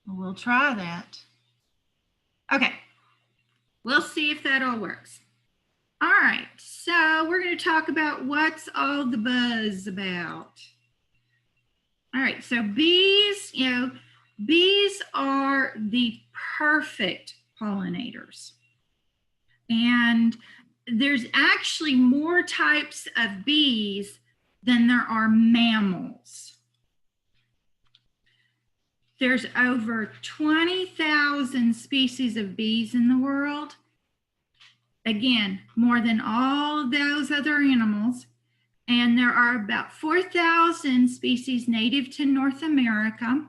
We'll try that. Okay. We'll see if that all works. All right. So we're going to talk about what's all the buzz about. All right. So bees, bees are the perfect pollinators. And there's actually more types of bees than there are mammals. There's over 20,000 species of bees in the world. Again, more than all of those other animals. And there are about 4,000 species native to North America.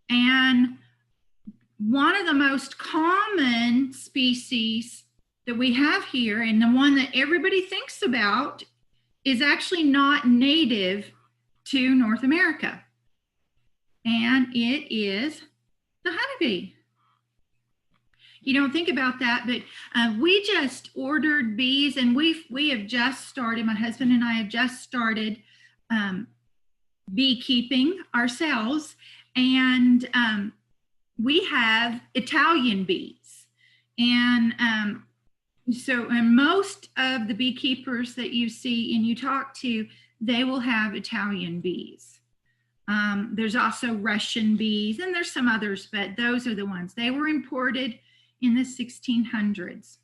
And one of the most common species that we have here, and the one that everybody thinks about, is actually not native to North America. And it is the honeybee. You don't think about that, but we just ordered bees, and we have just started, my husband and I have just started beekeeping ourselves, and we have Italian bees. And so most of the beekeepers that you see and you talk to, they will have Italian bees. There's also Russian bees, and there's some others, but those are the ones. They were imported in the 1600s.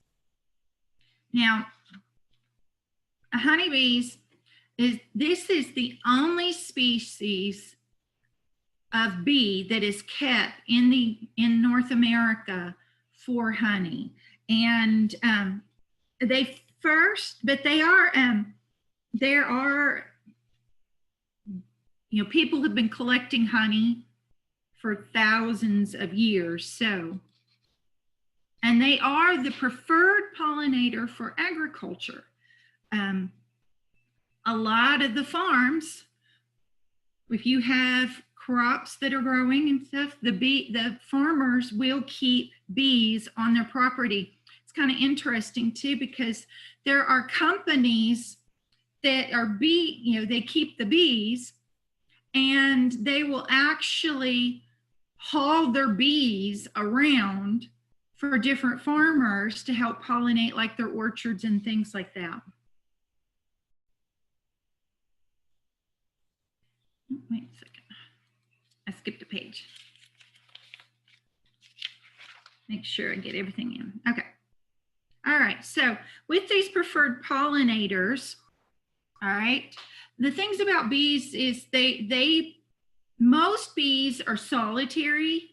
Now, honeybees, this is the only species of bee that is kept in North America for honey. And there are people have been collecting honey for thousands of years. So, and they are the preferred pollinator for agriculture. A lot of the farms, if you have crops that are growing and stuff, the farmers will keep bees on their property. It's kind of interesting too, because there are companies that are they keep the bees, and they will actually haul their bees around for different farmers to help pollinate, like their orchards and things like that. Wait a second. I skipped a page. Make sure I get everything in. Okay. All right. So with these preferred pollinators, all right, the things about bees is most bees are solitary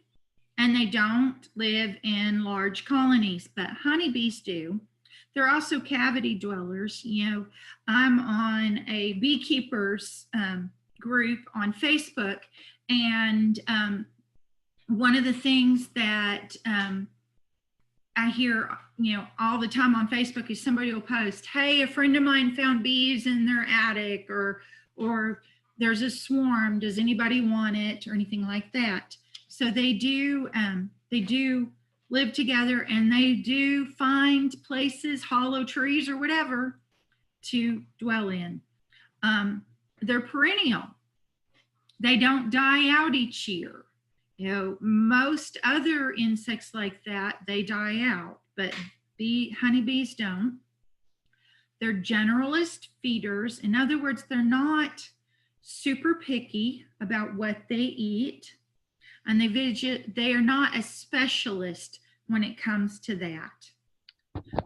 and they don't live in large colonies, but honeybees do. They're also cavity dwellers. I'm on a beekeepers group on Facebook, and one of the things that I hear all the time on Facebook is somebody will post, hey, a friend of mine found bees in their attic, or there's a swarm, does anybody want it, or anything like that. So they do live together, and they do find places, hollow trees or whatever, to dwell in. They're perennial. They don't die out each year. Most other insects like that, they die out, but honeybees don't. They're generalist feeders. In other words, they're not super picky about what they eat, and they are not a specialist when it comes to that.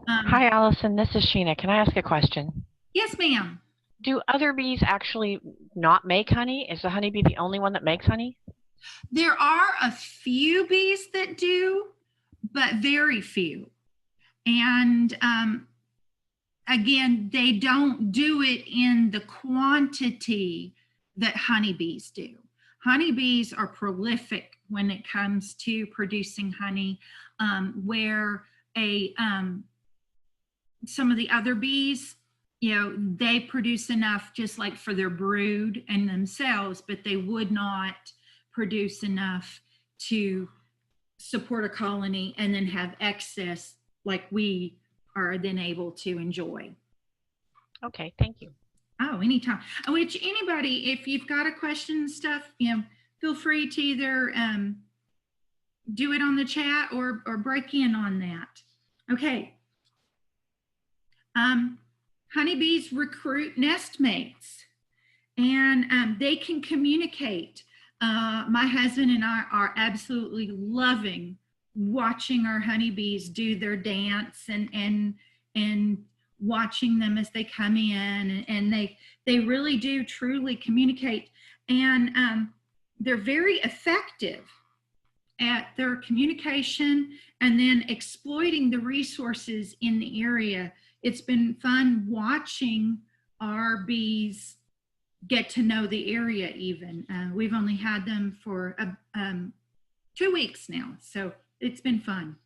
Hi, Allison. This is Sheena. Can I ask a question? Yes, ma'am. Do other bees actually not make honey? Is the honeybee the only one that makes honey? There are a few bees that do, but very few. And again, they don't do it in the quantity that honeybees do. Honeybees are prolific when it comes to producing honey, where some of the other bees, they produce enough just like for their brood and themselves, but they would not produce enough to support a colony and then have excess like we are then able to enjoy. Okay, thank you. Oh, anytime. Which anybody, if you've got a question and stuff, feel free to either do it on the chat or break in on that. Okay. Honeybees recruit nest mates, and they can communicate. My husband and I are absolutely loving watching our honeybees do their dance and watching them as they come in, and they really do truly communicate, and they're very effective at their communication and then exploiting the resources in the area. It's been fun watching our bees get to know the area even. We've only had them for 2 weeks now, so it's been fun.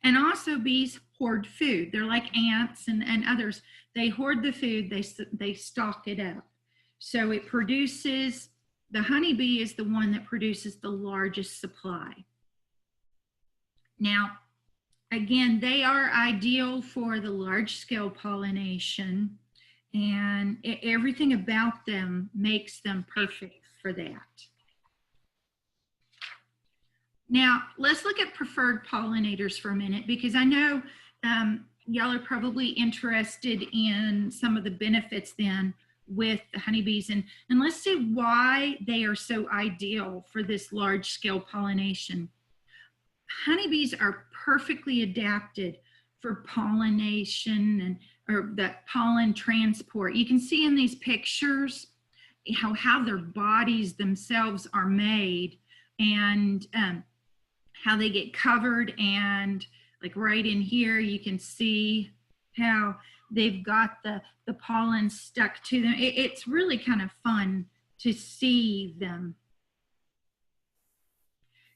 And also bees hoard food. They're like ants and others. They hoard the food, they stock it up. So it produces, the honeybee is the one that produces the largest supply. Now, again, they are ideal for the large scale pollination, and everything about them makes them perfect for that. Now, let's look at preferred pollinators for a minute, because I know y'all are probably interested in some of the benefits then with the honeybees, and let's see why they are so ideal for this large scale pollination. Honeybees are perfectly adapted for pollination and or that pollen transport. You can see in these pictures how their bodies themselves are made, and how they get covered, and like right in here you can see how they've got the pollen stuck to them. It's really kind of fun to see them.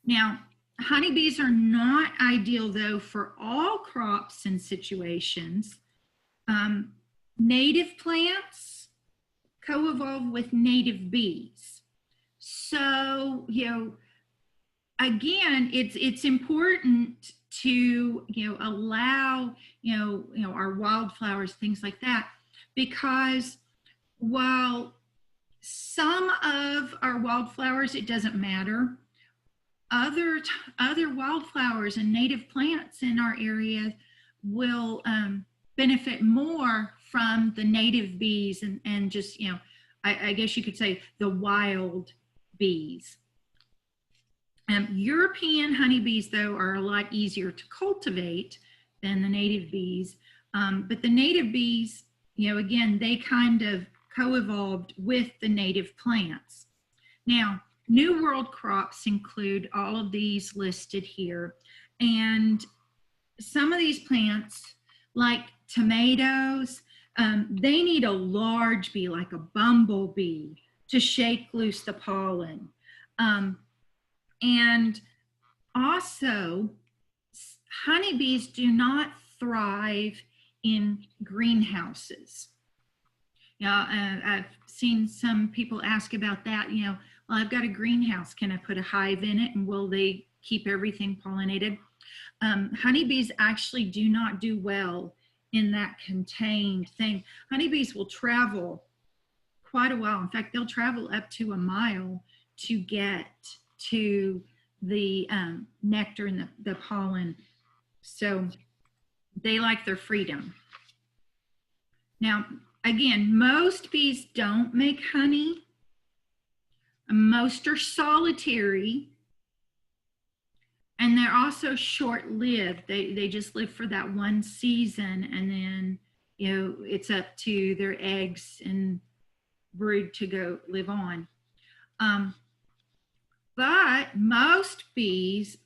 Now, honeybees are not ideal though for all crops and situations. Native plants co-evolve with native bees. So, you know, again, it's important to, you know, allow, you know, our wildflowers, things like that, because while some of our wildflowers, it doesn't matter, other wildflowers and native plants in our area will benefit more from the native bees and just, you know, I guess you could say the wild bees. European honeybees, though, are a lot easier to cultivate than the native bees. But the native bees, you know, again, they kind of co-evolved with the native plants. Now, New World crops include all of these listed here. And some of these plants, like tomatoes, they need a large bee, like a bumblebee, to shake loose the pollen. And also, honeybees do not thrive in greenhouses. I've seen some people ask about that. You know, well, I've got a greenhouse. Can I put a hive in it, and will they keep everything pollinated? Honeybees actually do not do well in that contained thing. Honeybees will travel quite a while. In fact, they'll travel up to a mile to get to the nectar and the pollen. So they like their freedom. Now, again, most bees don't make honey. Most are solitary, and they're also short-lived. They just live for that one season, and then, you know, it's up to their eggs and brood to go live on. But most bees,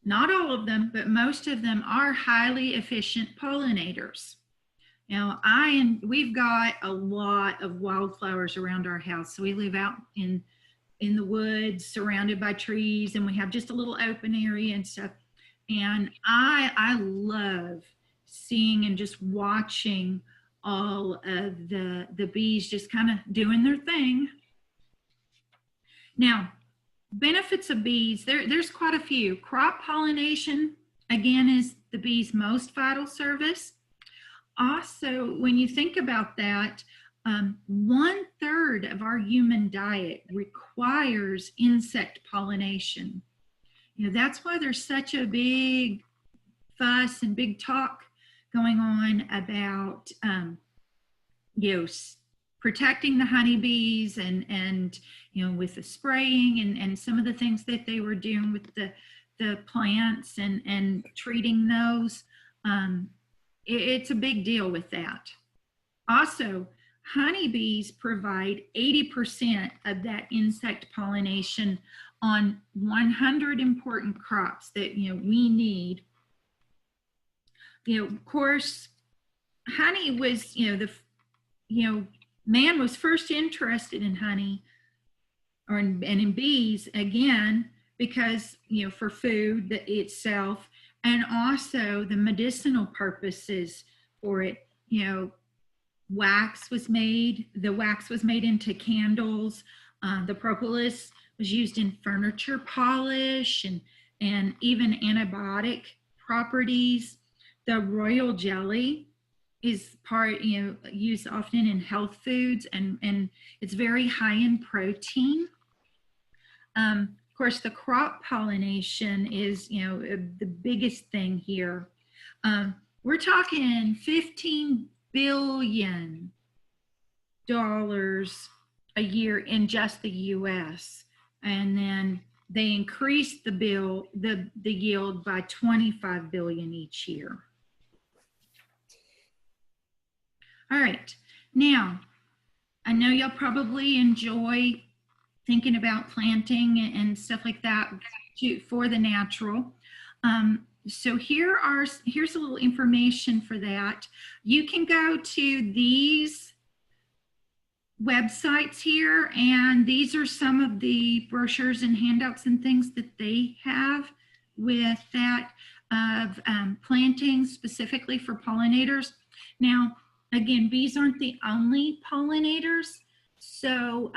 not all of them, but most of them are highly efficient pollinators. Now, we've got a lot of wildflowers around our house. So we live out in the woods, surrounded by trees, and we have just a little open area and stuff. And I love seeing and just watching all of the bees just kind of doing their thing. Now, benefits of bees, there's quite a few. Crop pollination, again, is the bee's most vital service. Also, when you think about that, 1/3 of our human diet requires insect pollination. That's why there's such a big fuss and big talk going on about, protecting the honeybees and with the spraying and some of the things that they were doing with the plants and treating those. It's a big deal with that. Also, honeybees provide 80% of that insect pollination on 100 important crops that we need. Of course, honey was man was first interested in honey and in bees again because for food itself, and also the medicinal purposes for it. Wax was made. The wax was made into candles. The propolis was used in furniture polish and even antibiotic properties. The royal jelly is used often in health foods, and it's very high in protein. Of course, the crop pollination is the biggest thing here. We're talking $15 billion a year in just the U.S., and then they increase the yield by 25 billion each year. All right, now I know y'all probably enjoy thinking about planting and stuff like that for the natural. So here's a little information for that. You can go to these websites here, and these are some of the brochures and handouts and things that they have with that of planting specifically for pollinators. Now, again, bees aren't the only pollinators, so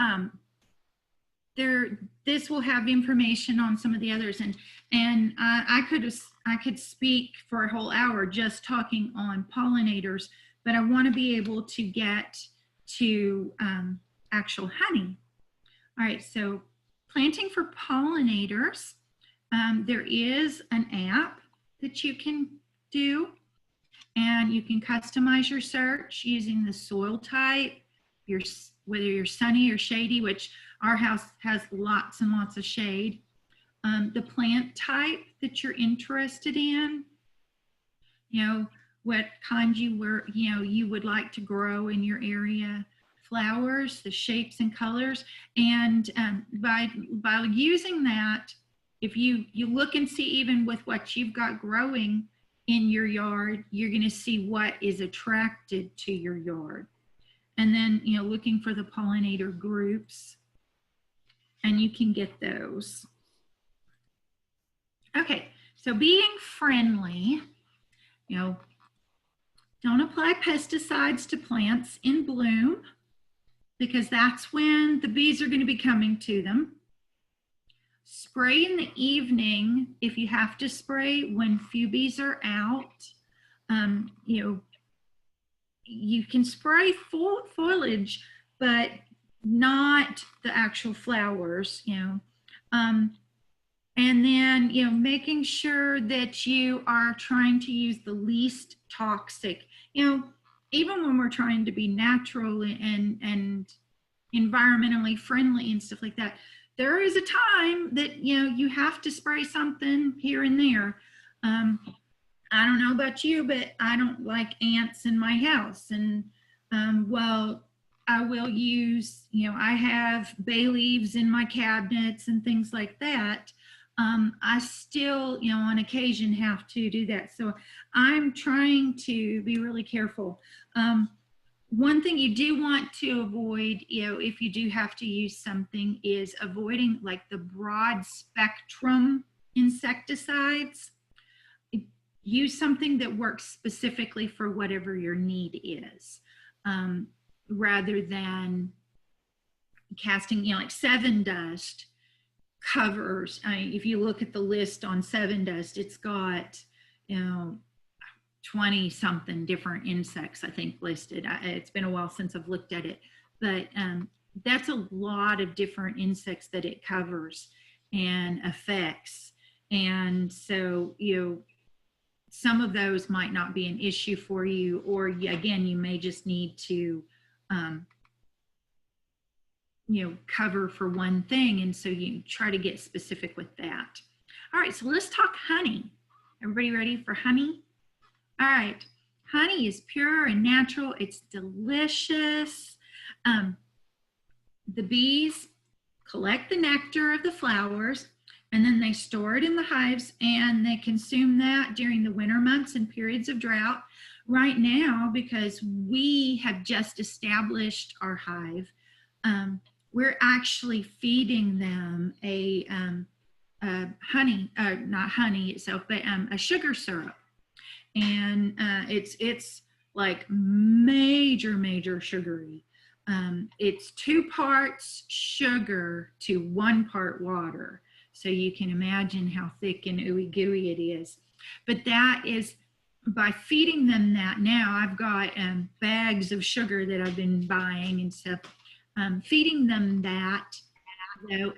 this will have information on some of the others, and I could speak for a whole hour just talking on pollinators, but I want to be able to get to actual honey. All right, so planting for pollinators, there is an app that you can do, and you can customize your search using the soil type, whether you're sunny or shady, which our house has lots and lots of shade. The plant type that you're interested in, what kind you would like to grow in your area, flowers, the shapes and colors, and by using that, if you look and see even with what you've got growing in your yard, you're going to see what is attracted to your yard, and then looking for the pollinator groups, and you can get those. Okay, so being friendly, don't apply pesticides to plants in bloom, because that's when the bees are going to be coming to them. Spray in the evening if you have to spray when few bees are out. You can spray foliage, but not the actual flowers, and then, making sure that you are trying to use the least toxic, even when we're trying to be natural and environmentally friendly and stuff like that, there is a time that, you have to spray something here and there. I don't know about you, but I don't like ants in my house. And, well, I will use, I have bay leaves in my cabinets and things like that. I still, on occasion have to do that. So I'm trying to be really careful. One thing you do want to avoid, if you do have to use something, is avoiding like the broad spectrum insecticides. Use something that works specifically for whatever your need is, rather than casting, like Sevin Dust covers. If you look at the list on Sevin Dust, it's got 20 something different insects, I think, listed. It's been a while since I've looked at it, but that's a lot of different insects that it covers and affects. And so, some of those might not be an issue for you, or again, you may just need to, cover for one thing. And so you try to get specific with that. All right, so let's talk honey. Everybody ready for honey? All right, honey is pure and natural. It's delicious. The bees collect the nectar of the flowers, and then they store it in the hives, and they consume that during the winter months and periods of drought. Right now, because we have just established our hive, we're actually feeding them a honey, not honey itself, but a sugar syrup. And it's like major sugary. It's 2 parts sugar to 1 part water. So you can imagine how thick and ooey gooey it is. But that is, by feeding them that now, I've got bags of sugar that I've been buying and stuff. Feeding them that,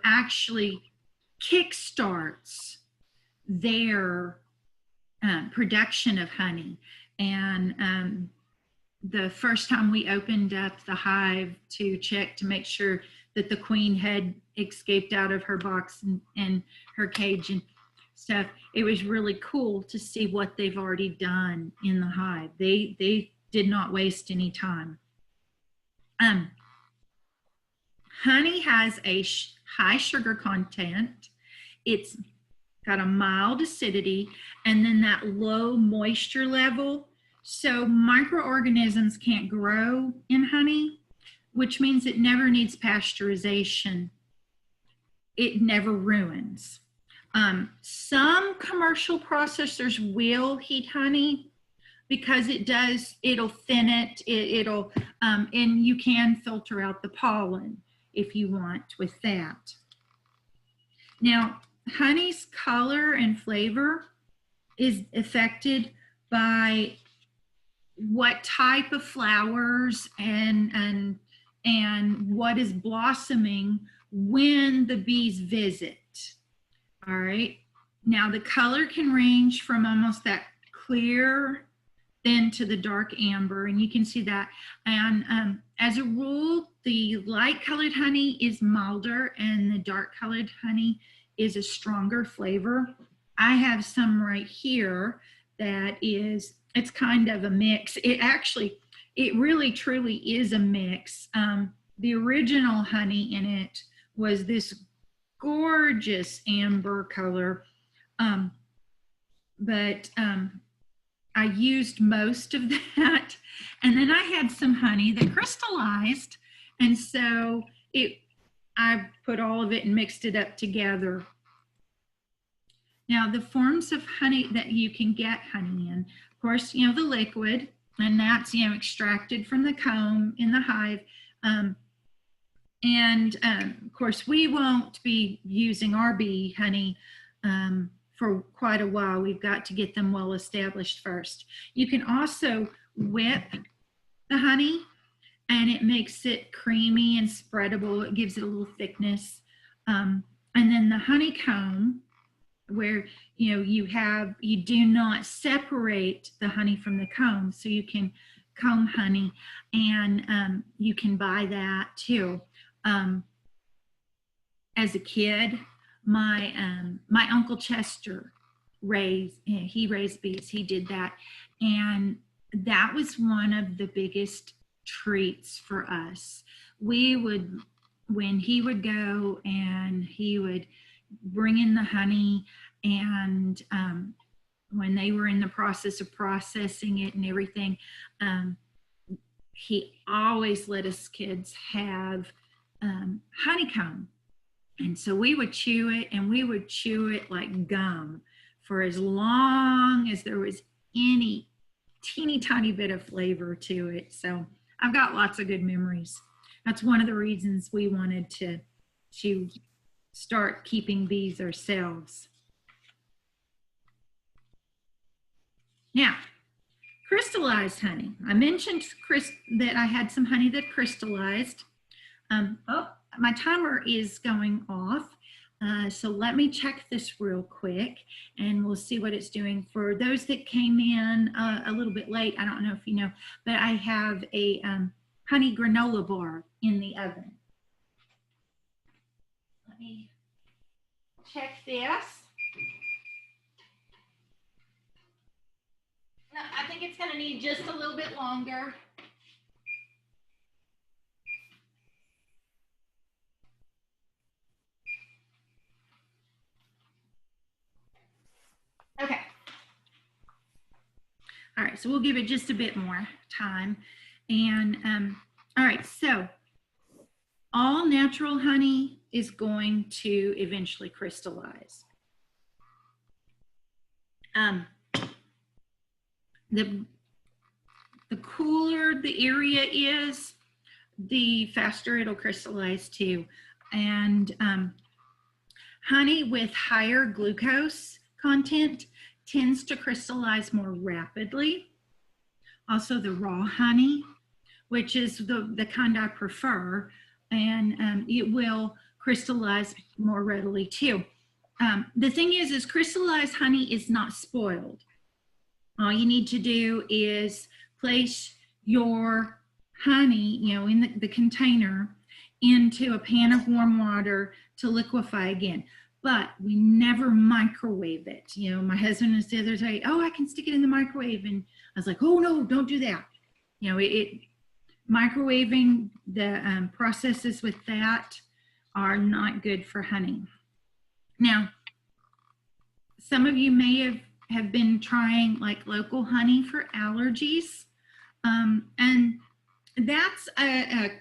actually kickstarts their production of honey. And the first time we opened up the hive to check to make sure that the queen had escaped out of her box and her cage and stuff, it was really cool to see what they've already done in the hive. They did not waste any time. Honey has a high sugar content. It's got a mild acidity, and then that low moisture level. So microorganisms can't grow in honey, which means it never needs pasteurization. It never ruins. Some commercial processors will heat honey because it'll thin it, and you can filter out the pollen if you want with that. Now, honey's color and flavor is affected by what type of flowers and what is blossoming when the bees visit. All right. Now the color can range from almost that clear then to the dark amber, and you can see that. And as a rule, the light colored honey is milder and the dark colored honey is a stronger flavor. I have some right here that it's kind of a mix. It really truly is a mix. The original honey in it was this gorgeous amber color, but I used most of that. And then I had some honey that crystallized, and so I put all of it and mixed it up together. Now, the forms of honey that you can get honey in, of course, the liquid, and that's, extracted from the comb in the hive. Of course, we won't be using our bee honey for quite a while. We've got to get them well established first. You can also whip the honey, and it makes it creamy and spreadable. It gives it a little thickness. And then the honeycomb, where you do not separate the honey from the comb, so you can comb honey, and you can buy that too. As a kid, my Uncle Chester raised bees. He did that, and that was one of the biggest treats for us. When he would go and he would bring in the honey, and when they were in the process of processing it and everything, he always let us kids have honeycomb. And so we would chew it, and we would chew it like gum for as long as there was any teeny tiny bit of flavor to it. So I've got lots of good memories. That's one of the reasons we wanted to start keeping bees ourselves. Now, crystallized honey. I mentioned that I had some honey that crystallized. My timer is going off. So let me check this real quick and we'll see what it's doing. For those that came in a little bit late, I don't know if you know, but I have a honey granola bar in the oven. Let me check this. No, I think it's going to need just a little bit longer. Okay. All right, so we'll give it just a bit more time. And all right, so all natural honey is going to eventually crystallize. The cooler the area is, the faster it'll crystallize too. And honey with higher glucose content tends to crystallize more rapidly. Also the raw honey, which is the kind I prefer, and it will crystallize more readily too. The thing is crystallized honey is not spoiled. All you need to do is place your honey, in the container into a pan of warm water to liquefy again. But we never microwave it. My husband was the other day, oh, I can stick it in the microwave. And I was like, oh, no, don't do that. Microwaving, the processes with that are not good for honey. Now, some of you may have been trying like local honey for allergies. And that's a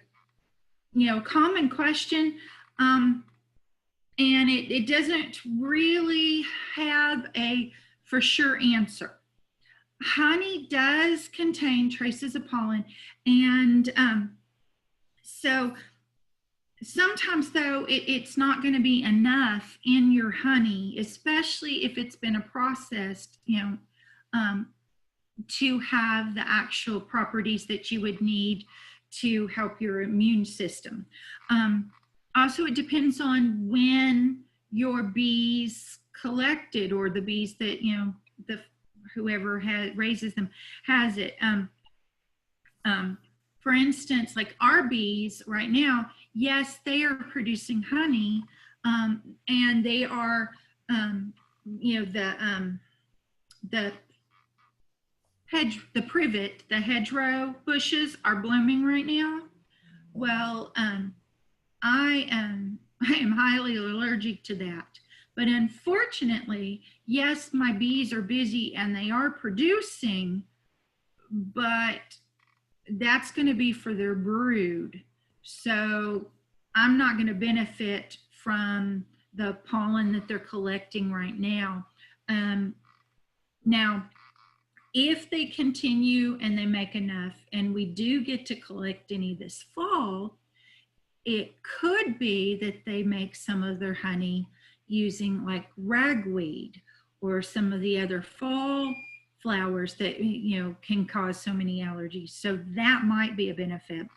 common question. And it doesn't really have a for sure answer. Honey does contain traces of pollen. And so sometimes though, it's not going to be enough in your honey, especially if it's been processed, to have the actual properties that you would need to help your immune system. Also, it depends on when your bees collected, or the bees that, whoever raises them has it. For instance, like our bees right now, yes, they are producing honey, and they are, the privet, the hedgerow bushes are blooming right now. Well, I am highly allergic to that. But unfortunately, yes, my bees are busy and they are producing, but that's going to be for their brood. So I'm not going to benefit from the pollen that they're collecting right now. Now, if they continue and they make enough, and we do get to collect any this fall, it could be that they make some of their honey using like ragweed or some of the other fall flowers that can cause so many allergies. So that might be a benefit.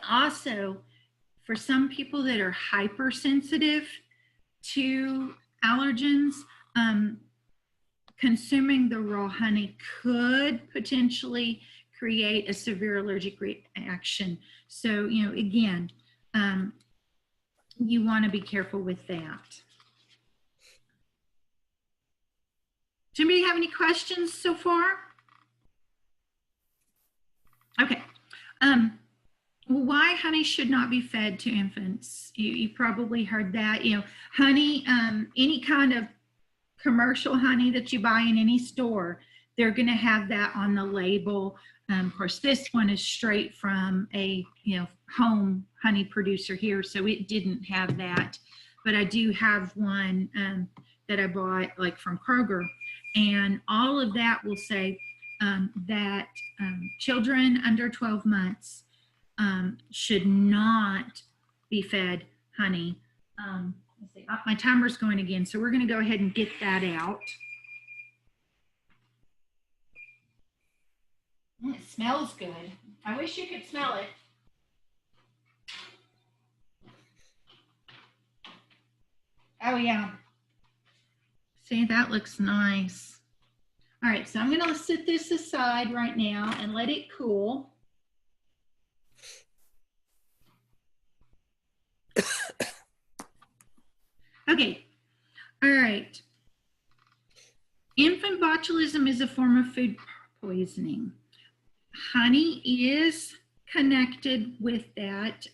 Also, for some people that are hypersensitive to allergens, consuming the raw honey could potentially create a severe allergic reaction. So, again, you want to be careful with that. Does anybody have any questions so far? Okay. Why honey should not be fed to infants? You probably heard that. Honey, any kind of commercial honey that you buy in any store, they're going to have that on the label. Of course, this one is straight from a home honey producer here, so it didn't have that. But I do have one that I bought like from Kroger, and all of that will say that children under 12 months should not be fed honey. Let's see, my timer's going again, so we're going to go ahead and get that out. It smells good. I wish you could smell it. Oh, yeah. See, that looks nice. All right, so I'm going to set this aside right now and let it cool. Okay, all right. Infant botulism is a form of food poisoning. Honey is connected with that.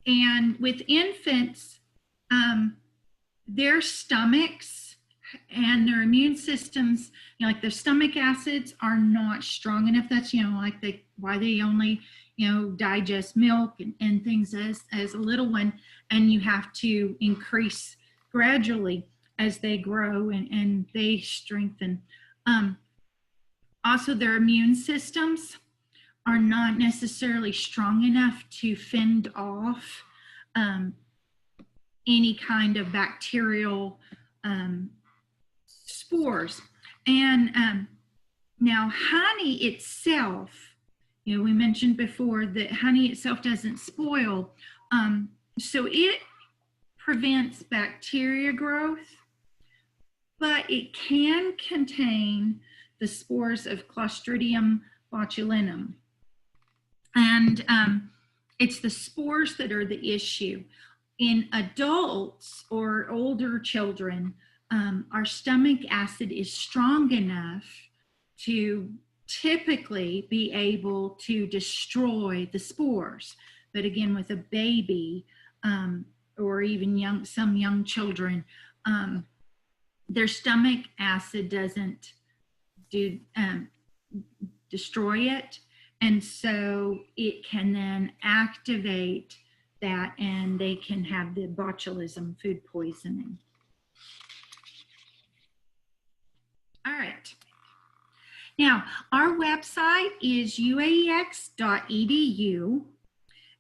And with infants, their stomachs and their immune systems, like their stomach acids are not strong enough. That's, like why they only, digest milk and things as a little one. And you have to increase gradually as they grow and they strengthen. Also, their immune systems are not necessarily strong enough to fend off any kind of bacterial spores. And now honey itself, we mentioned before that honey itself doesn't spoil. So it prevents bacteria growth, but it can contain the spores of Clostridium botulinum. And it's the spores that are the issue. In adults or older children, our stomach acid is strong enough to typically be able to destroy the spores. But again, with a baby or even some young children, their stomach acid doesn't destroy it. And so it can then activate that and they can have the botulism, food poisoning. All right. Now, our website is uaex.edu.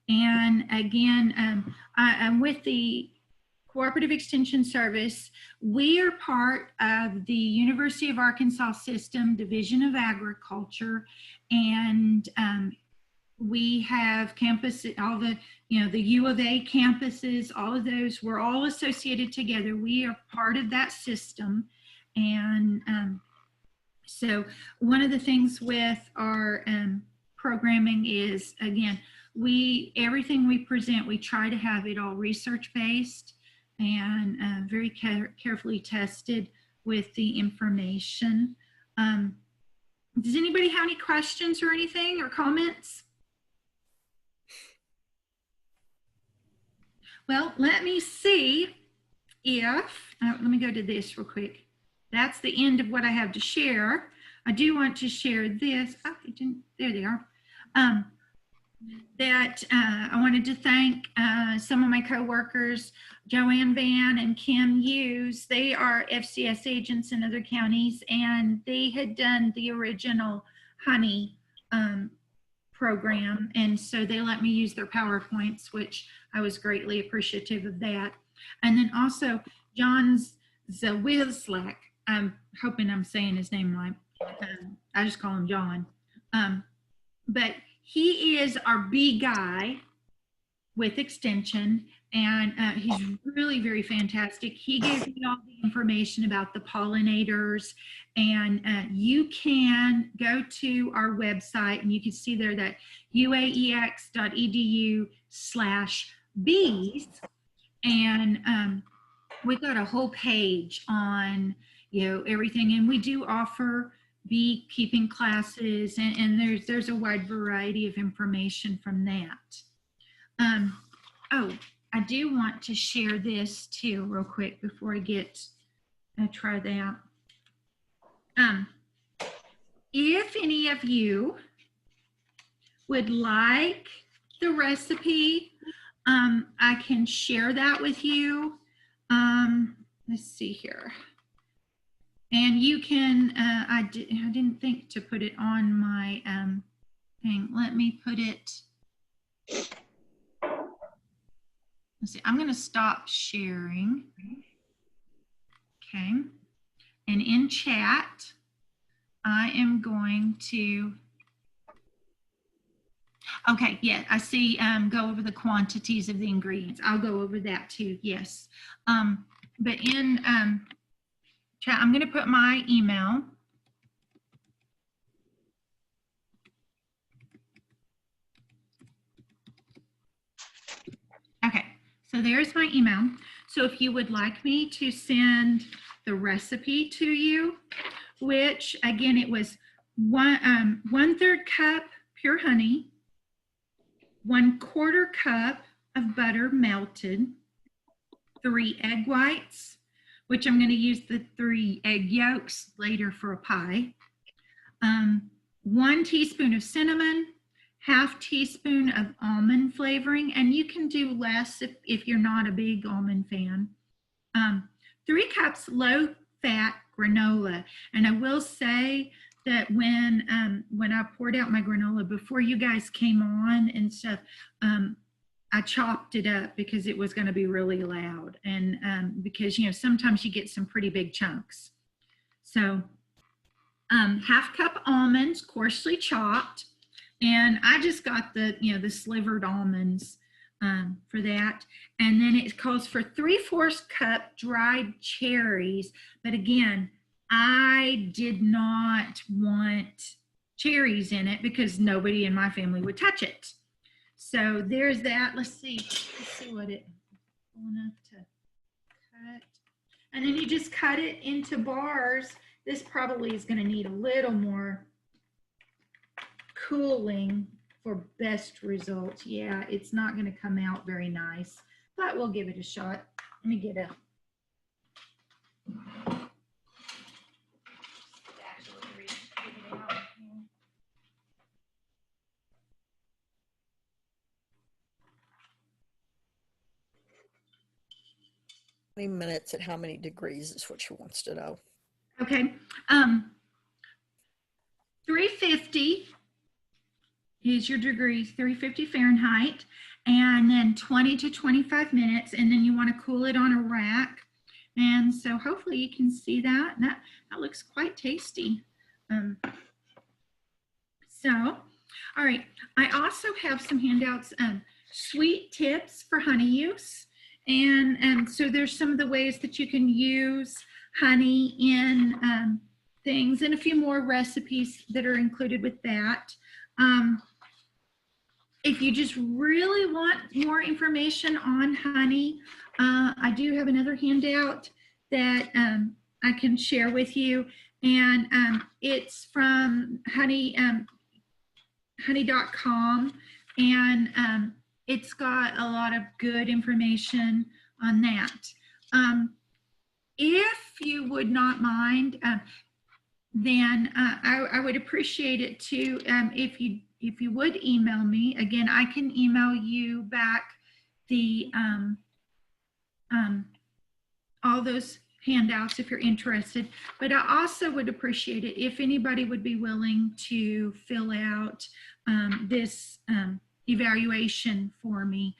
And again, I'm with the Cooperative Extension Service. We are part of the University of Arkansas System Division of Agriculture, and we have campuses, all the, the U of A campuses, all of those, we're all associated together. We are part of that system. And so one of the things with our programming is, again, everything we present, we try to have it all research-based and very carefully tested with the information. Does anybody have any questions or anything or comments? Well, let me see if, let me go to this real quick. That's the end of what I have to share. I do want to share this. Oh, there they are. I wanted to thank some of my coworkers, Joanne Van and Kim Hughes. They are FCS agents in other counties, and they had done the original honey program, and so they let me use their PowerPoints, which I was greatly appreciative of that. And then also John Zawizlek, I'm hoping I'm saying his name right. I just call him John. But he is our bee guy with Extension, and he's really very fantastic. He gave me all the information about the pollinators, and you can go to our website and you can see there that uaex.edu/bees, and we got a whole page on everything, and we do offer beekeeping classes, and there's a wide variety of information from that. Oh, I do want to share this too real quick before I try that. If any of you would like the recipe, I can share that with you. Let's see here. And you can, I didn't think to put it on my thing. Let me put it, let's see, I'm going to stop sharing. Okay. And in chat, I am going to, Okay, yeah, I see. Go over the quantities of the ingredients. I'll go over that too. Yes. But in chat, I'm going to put my email. Okay, so there's my email. So if you would like me to send the recipe to you, which again, it was 1/3 cup pure honey, 1/4 cup of butter melted, 3 egg whites, which I'm going to use the 3 egg yolks later for a pie, 1 teaspoon of cinnamon, 1/2 teaspoon of almond flavoring, and you can do less if you're not a big almond fan. 3 cups low fat granola. And I will say that when I poured out my granola before you guys came on and stuff, I chopped it up because it was going to be really loud, and because sometimes you get some pretty big chunks. So 1/2 cup almonds, coarsely chopped, and I just got the slivered almonds for that. And then it calls for 3/4 cup dried cherries, but again, I did not want cherries in it because nobody in my family would touch it. So there's that. Let's see what it enough to cut. And then you just cut it into bars. This probably is going to need a little more cooling for best results. Yeah, it's not going to come out very nice, but we'll give it a shot. Let me get a minutes at how many degrees is what she wants to know. Okay. 350 is your degrees, 350 Fahrenheit, and then 20 to 25 minutes, and then you want to cool it on a rack. And so hopefully you can see that. That looks quite tasty. All right. I also have some handouts, sweet tips for honey use. And so there's some of the ways that you can use honey in things, and a few more recipes that are included with that. If you just really want more information on honey, I do have another handout that I can share with you, and it's from honey.com, and it's got a lot of good information on that. If you would not mind, then I would appreciate it too if you would email me. Again, I can email you back the all those handouts if you're interested. But I also would appreciate it if anybody would be willing to fill out this evaluation for me.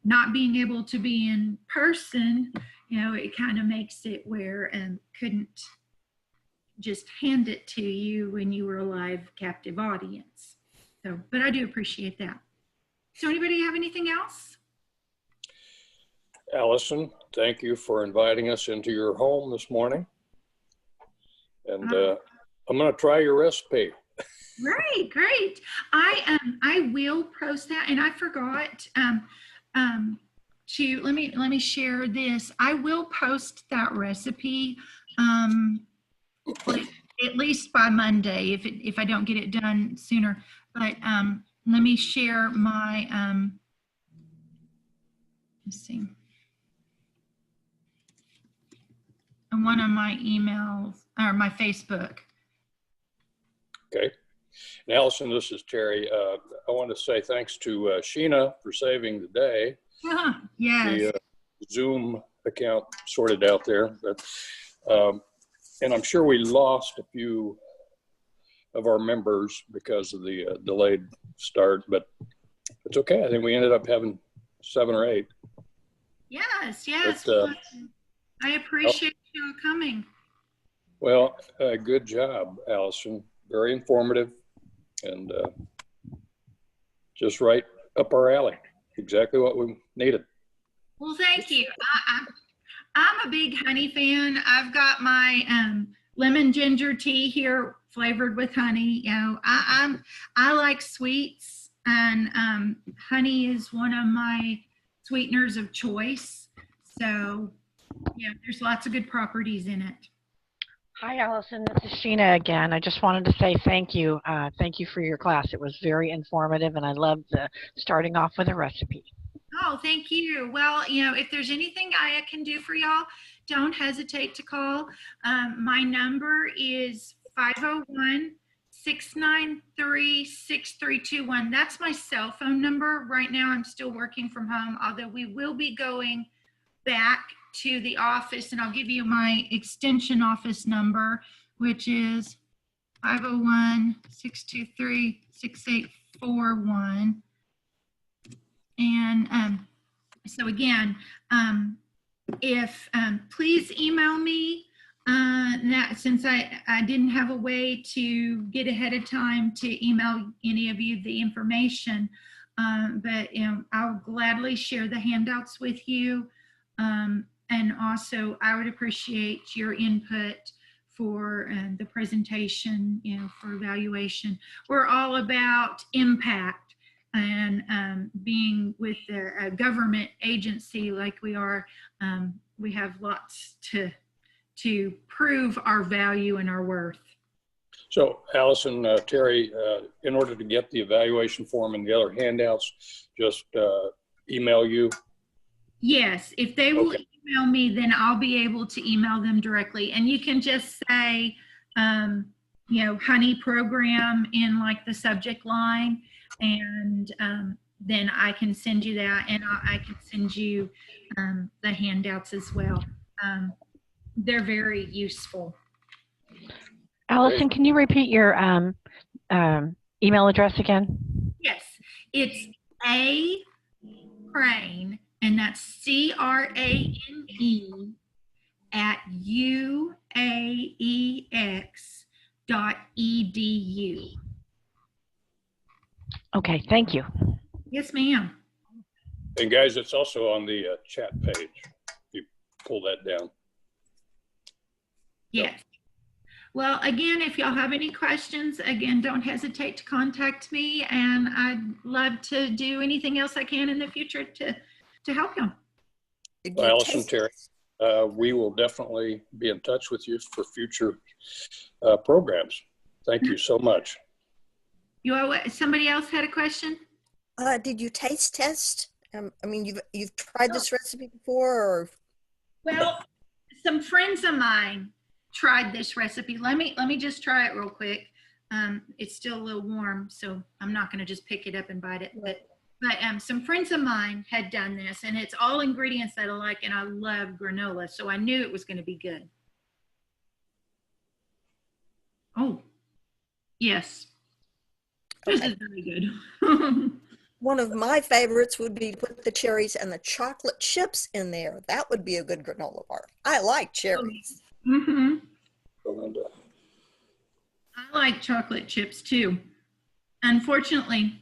Not being able to be in person, it kind of makes it where couldn't just hand it to you when you were a live captive audience. So, but I do appreciate that. So anybody have anything else? Allison, thank you for inviting us into your home this morning. And I'm going to try your recipe. Great. I will post that, and I forgot to let me share this. I will post that recipe at least by Monday if I don't get it done sooner. But let me share my let's see. And one of my emails or my Facebook. Okay. And Allison, this is Terry. I want to say thanks to Sheena for saving the day. Yes. The Zoom account sorted out there. But, and I'm sure we lost a few of our members because of the delayed start, but it's okay. I think we ended up having 7 or 8. Yes. But, I appreciate you coming. Well, good job, Allison. Very informative, and just right up our alley. Exactly what we needed. Well, thank you. I'm a big honey fan. I've got my lemon ginger tea here flavored with honey. You know, I like sweets, and honey is one of my sweeteners of choice. So, yeah, there's lots of good properties in it. Hi, Allison. This is Sheena again. I just wanted to say thank you. Thank you for your class. It was very informative, and I loved the starting off with a recipe. Oh, thank you. Well, you know, if there's anything I can do for y'all, don't hesitate to call. My number is 501-693-6321. That's my cell phone number. Right now, I'm still working from home, although we will be going back to the office, and I'll give you my extension office number, which is 501-623-6841. And so again, if please email me since I didn't have a way to get ahead of time to email any of you the information, but you know, I'll gladly share the handouts with you. And also, I would appreciate your input for the presentation, you know, for evaluation. We're all about impact, and being with a government agency like we are, we have lots to prove our value and our worth. So, Allison, Terry, in order to get the evaluation form and the other handouts, just email you. Yes, if they will Okay. email me, then I'll be able to email them directly. And you can just say, you know, honey program in like the subject line, and then I can send you that, and I can send you the handouts as well. They're very useful. Allison, can you repeat your email address again? Yes, it's A Crane, and that's CRANE @uaex.edu. Okay, thank you. Yes, ma'am. And guys, it's also on the chat page. You pull that down. Yes. Well, again, if y'all have any questions, again, don't hesitate to contact me, and I'd love to do anything else I can in the future to help you. Did Well, you Allison, taste- Terry, we will definitely be in touch with you for future programs. Thank you so much. Somebody else had a question? Did you taste test? I mean, you've tried this recipe before, or? Well, some friends of mine tried this recipe. Let me just try it real quick. It's still a little warm, so I'm not going to just pick it up and bite it. But some friends of mine had done this, and it's all ingredients that I like, and I love granola, so I knew it was going to be good. Oh, yes. This is very good. One of my favorites would be to put the cherries and the chocolate chips in there. That would be a good granola bar. I like cherries. Mm-hmm. Belinda. I like chocolate chips too. Unfortunately,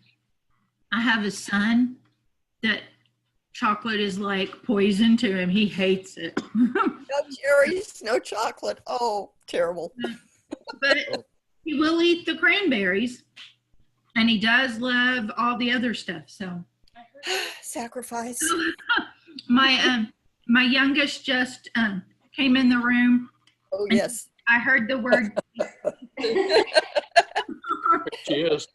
I have a son that chocolate is like poison to him. He hates it. No cherries, no chocolate. Oh, terrible. But he will eat the cranberries, and he does love all the other stuff. So Sacrifice. my youngest just came in the room. Oh, yes. I heard the word. She is.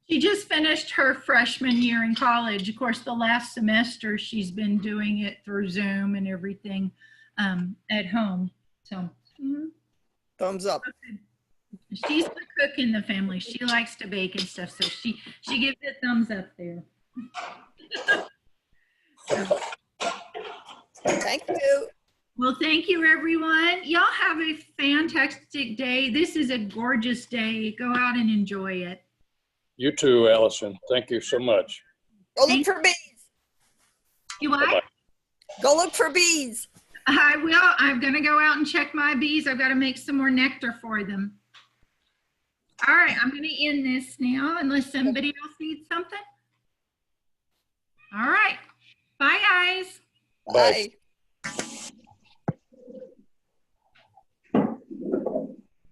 She just finished her freshman year in college. Of course, the last semester she's been doing it through Zoom and everything at home. So Thumbs up. she's the cook in the family. She likes to bake and stuff, so she gives it thumbs up there. Thank you. Well, thank you, everyone. Y'all have a fantastic day. This is a gorgeous day. Go out and enjoy it. You too, Allison. Thank you so much. Go look for bees. You what? Bye-bye. Go look for bees. I will. I'm going to go out and check my bees. I've got to make some more nectar for them. All right, I'm going to end this now unless somebody else needs something. All right. Bye, guys. Bye. Bye.